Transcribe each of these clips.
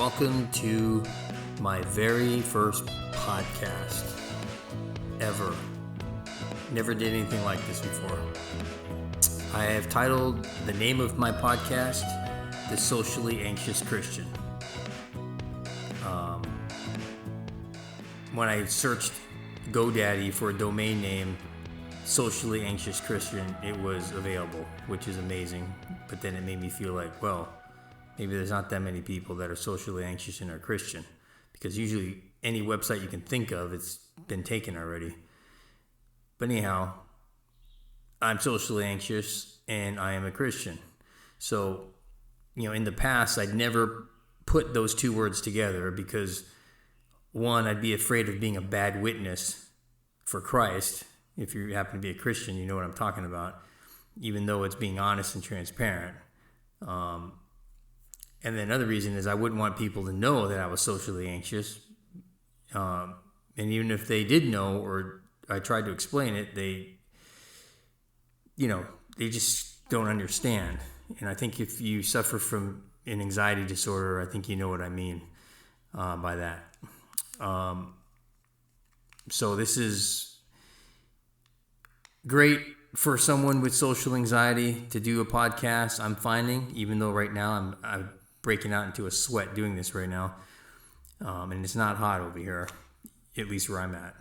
welcome to my very first podcast ever. Never did anything like this before. I have titled the name of my podcast, The Socially Anxious Christian. When I searched GoDaddy for a domain name, Socially Anxious Christian, it was available, which is amazing. But then it made me feel like, well, maybe there's not that many people that are socially anxious and are Christian, because usually any website you can think of, it's been taken already. But anyhow, I'm socially anxious and I am a Christian. So, in the past, I'd never put those two words together because, one, I'd be afraid of being a bad witness for Christ. If you happen to be a Christian, you know what I'm talking about, even though it's being honest and transparent. And then another reason is I wouldn't want people to know that I was socially anxious. And even if they did know, or I tried to explain it, they just don't understand. And I think if you suffer from an anxiety disorder, I think you know what I mean by that. So this is great for someone with social anxiety to do a podcast, I'm finding, even though right now I'm breaking out into a sweat doing this right now. And it's not hot over here, at least where I'm at.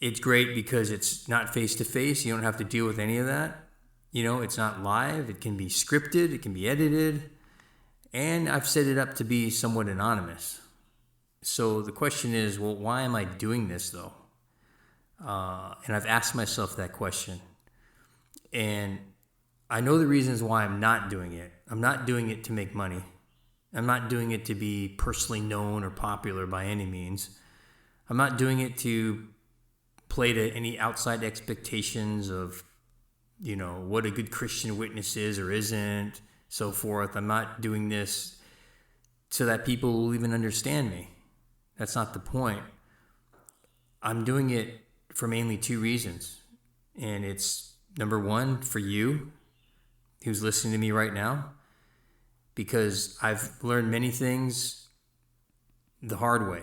It's great because it's not face-to-face. You don't have to deal with any of that. It's not live. It can be scripted. It can be edited. And I've set it up to be somewhat anonymous. So the question is, well, why am I doing this, though? And I've asked myself that question. And I know the reasons why I'm not doing it. I'm not doing it to make money. I'm not doing it to be personally known or popular by any means. I'm not doing it to play to any outside expectations of, what a good Christian witness is or isn't, so forth. I'm not doing this so that people will even understand me. That's not the point. I'm doing it for mainly two reasons. And it's, number one, for you who's listening to me right now, because I've learned many things the hard way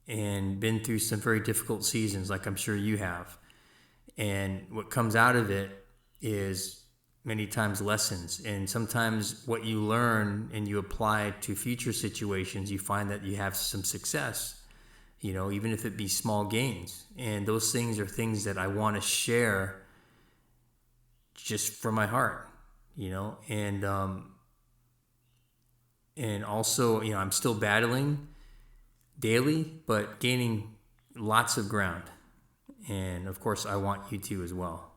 and been through some very difficult seasons, like I'm sure you have. And what comes out of it is many times lessons. And sometimes what you learn and you apply to future situations, you find that you have some success. Even if it be small gains. And those things are things that I want to share just from my heart, and also, I'm still battling daily, but gaining lots of ground. And of course, I want you to as well.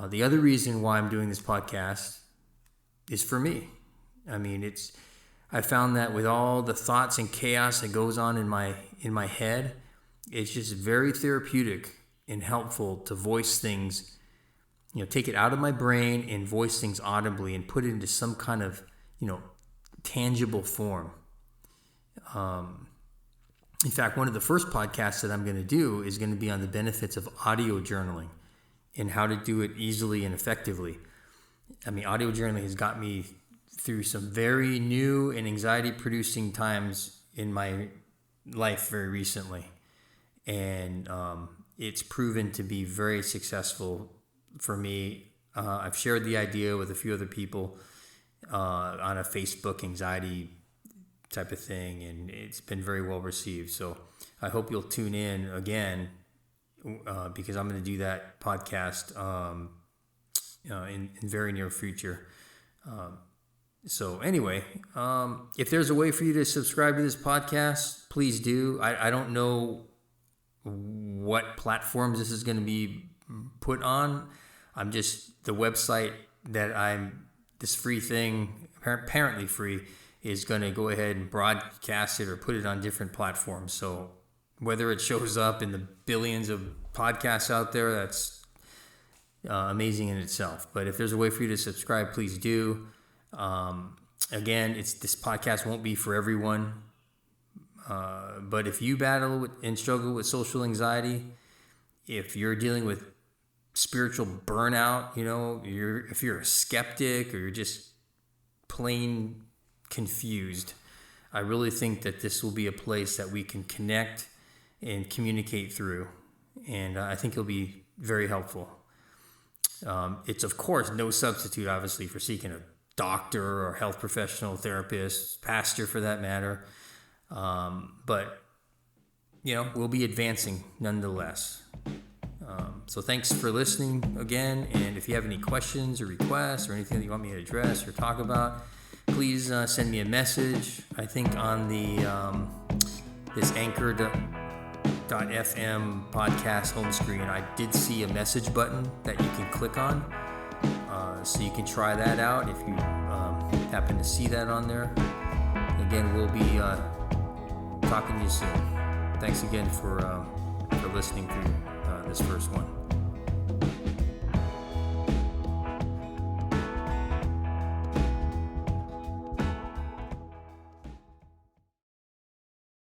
The other reason why I'm doing this podcast is for me. I found that with all the thoughts and chaos that goes on in my head, it's just very therapeutic and helpful to voice things, take it out of my brain and voice things audibly and put it into some kind of, tangible form. In fact, one of the first podcasts that I'm going to do is going to be on the benefits of audio journaling and how to do it easily and effectively. Audio journaling has got me through some very new and anxiety-producing times in my life very recently. And it's proven to be very successful for me. I've shared the idea with a few other people on a Facebook anxiety type of thing, and it's been very well received. So I hope you'll tune in again because I'm going to do that podcast in very near future. So anyway, if there's a way for you to subscribe to this podcast, please do. I don't know what platforms this is going to be put on. The website that this free thing, apparently free, is going to go ahead and broadcast it or put it on different platforms. So whether it shows up in the billions of podcasts out there, that's amazing in itself. But if there's a way for you to subscribe, please do. Again, this podcast won't be for everyone. But if you battle and struggle with social anxiety, if you're dealing with spiritual burnout, if you're a skeptic or you're just plain confused. I really think that this will be a place that we can connect and communicate through, and I think it'll be very helpful. It's, of course, no substitute, obviously, for seeking a doctor or health professional, therapist, pastor for that matter. But, we'll be advancing nonetheless. So thanks for listening again. And if you have any questions or requests or anything that you want me to address or talk about, please send me a message. I think on the this Anchor.fm podcast home screen, I did see a message button that you can click on. So you can try that out if you happen to see that on there. Again, we'll be talking to you soon. Thanks again for listening through this first one.